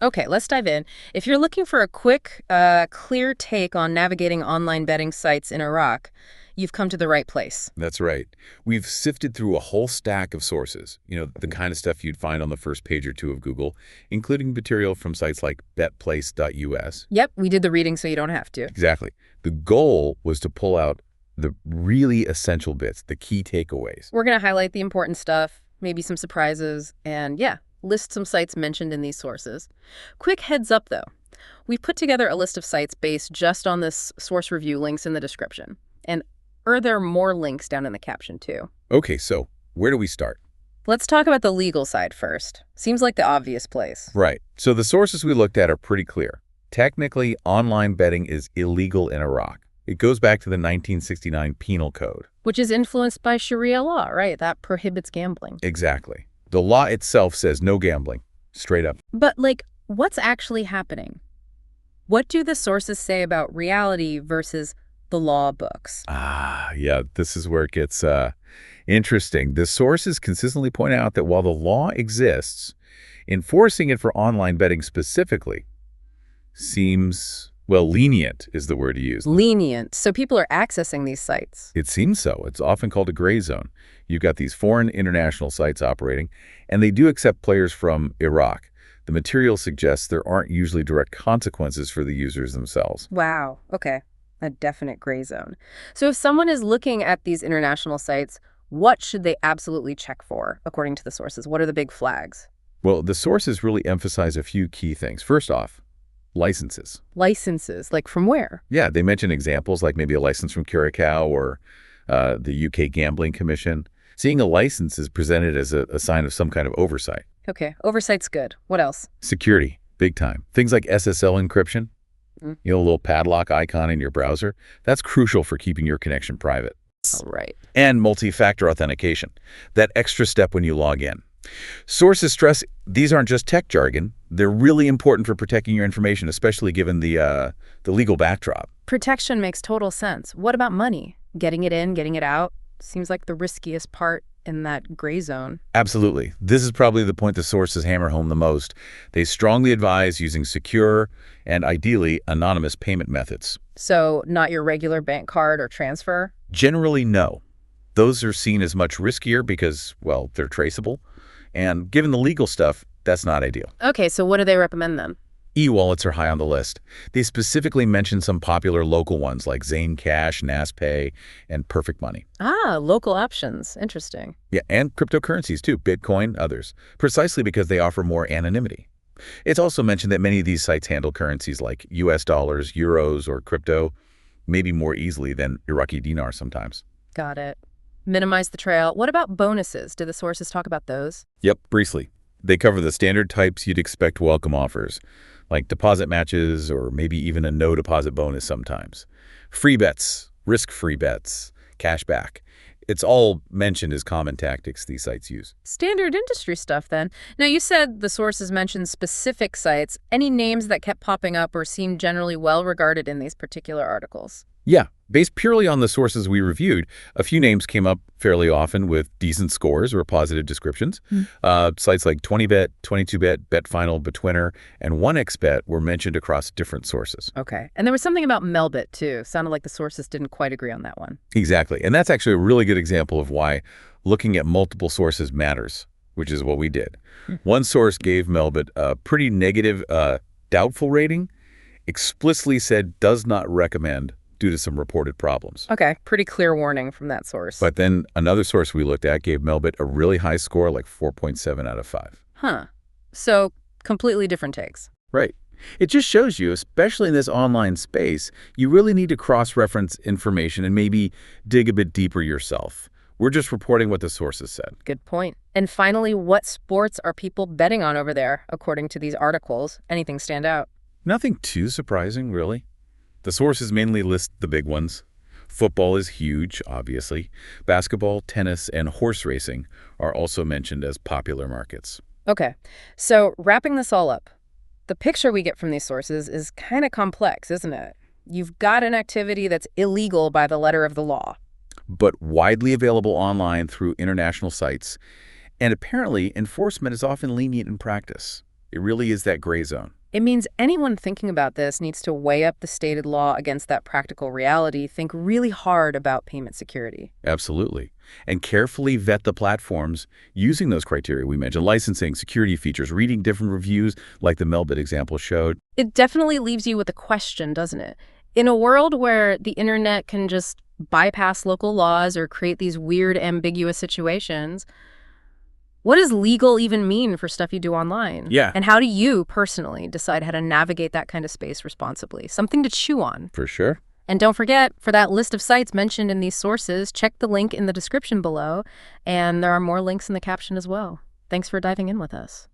Okay, let's dive in. If you're looking for a quick, clear take on navigating online betting sites in Iraq, you've come to the right place. That's right. We've sifted through a whole stack of sources, the kind of stuff you'd find on the first page or two of Google, including material from sites like betplace.us. Yep, we did the reading so you don't have to. Exactly. The goal was to pull out the really essential bits, the key takeaways. We're going to highlight the important stuff, maybe some surprises, and yeah, list some sites mentioned in these sources. Quick heads up, though. We've put together a list of sites based just on this source review links in the description. And are there more links down in the caption, too? Okay, so where do we start? Let's talk about the legal side first. Seems like the obvious place. Right. So the sources we looked at are pretty clear. Technically, online betting is illegal in Iraq. It goes back to the 1969 Penal Code. Which is influenced by Sharia law, right? That prohibits gambling. Exactly. The law itself says no gambling, straight up. But, what's actually happening? What do the sources say about reality versus the law books? Yeah, this is where it gets interesting. The sources consistently point out that while the law exists, enforcing it for online betting specifically seems, lenient is the word to use. Lenient. So people are accessing these sites. It seems so. It's often called a gray zone. You've got these foreign international sites operating, and they do accept players from Iraq. The material suggests there aren't usually direct consequences for the users themselves. Wow. Okay. A definite gray zone. So if someone is looking at these international sites, what should they absolutely check for, according to the sources? What are the big flags? Well, the sources really emphasize a few key things. First off, licenses. Licenses? Like from where? Yeah, they mention examples like maybe a license from Curacao or the UK Gambling Commission. Seeing a license is presented as a sign of some kind of oversight. Okay, oversight's good. What else? Security, big time. Things like SSL encryption, a little padlock icon in your browser, that's crucial for keeping your connection private. All right. And multi-factor authentication, that extra step when you log in. Sources stress these aren't just tech jargon. They're really important for protecting your information, especially given the legal backdrop. Protection makes total sense. What about money? Getting it in, getting it out? Seems like the riskiest part in that gray zone. Absolutely. This is probably the point the sources hammer home the most. They strongly advise using secure and ideally anonymous payment methods. So not your regular bank card or transfer? Generally, no. Those are seen as much riskier because, they're traceable. And given the legal stuff, that's not ideal. Okay, so what do they recommend then? E-wallets are high on the list. They specifically mention some popular local ones like Zane Cash, NasPay, and Perfect Money. Local options. Interesting. Yeah, and cryptocurrencies too, Bitcoin, others, precisely because they offer more anonymity. It's also mentioned that many of these sites handle currencies like US dollars, euros, or crypto maybe more easily than Iraqi dinar sometimes. Got it. Minimize the trail. What about bonuses? Do the sources talk about those? Yep, briefly. They cover the standard types you'd expect welcome offers, like deposit matches or maybe even a no deposit bonus sometimes. Free bets, risk-free bets, cash back. It's all mentioned as common tactics these sites use. Standard industry stuff, then. Now, you said the sources mentioned specific sites. Any names that kept popping up or seemed generally well-regarded in these particular articles? Yeah, based purely on the sources we reviewed, a few names came up fairly often with decent scores or positive descriptions. Sites like 20Bet, 22Bet, Betfinal, Betwinner, and 1xBet were mentioned across different sources. Okay. And there was something about Melbet, too. Sounded like the sources didn't quite agree on that one. Exactly. And that's actually a really good example of why looking at multiple sources matters, which is what we did. One source gave Melbet a pretty negative, doubtful rating, explicitly said does not recommend due to some reported problems. Okay, pretty clear warning from that source. But then another source we looked at gave Melbet a really high score, like 4.7 out of 5. Huh. So completely different takes. Right. It just shows you, especially in this online space, you really need to cross-reference information and maybe dig a bit deeper yourself. We're just reporting what the sources said. Good point. And finally, what sports are people betting on over there, according to these articles? Anything stand out? Nothing too surprising, really. The sources mainly list the big ones. Football is huge, obviously. Basketball, tennis, and horse racing are also mentioned as popular markets. Okay, so wrapping this all up, the picture we get from these sources is kind of complex, isn't it? You've got an activity that's illegal by the letter of the law, but widely available online through international sites. And apparently, enforcement is often lenient in practice. It really is that gray zone. It means anyone thinking about this needs to weigh up the stated law against that practical reality, think really hard about payment security. Absolutely. And carefully vet the platforms using those criteria we mentioned, licensing, security features, reading different reviews like the Melbit example showed. It definitely leaves you with a question, doesn't it? In a world where the internet can just bypass local laws or create these weird, ambiguous situations, what does legal even mean for stuff you do online? Yeah. And how do you personally decide how to navigate that kind of space responsibly? Something to chew on. For sure. And don't forget, for that list of sites mentioned in these sources, check the link in the description below, and there are more links in the caption as well. Thanks for diving in with us.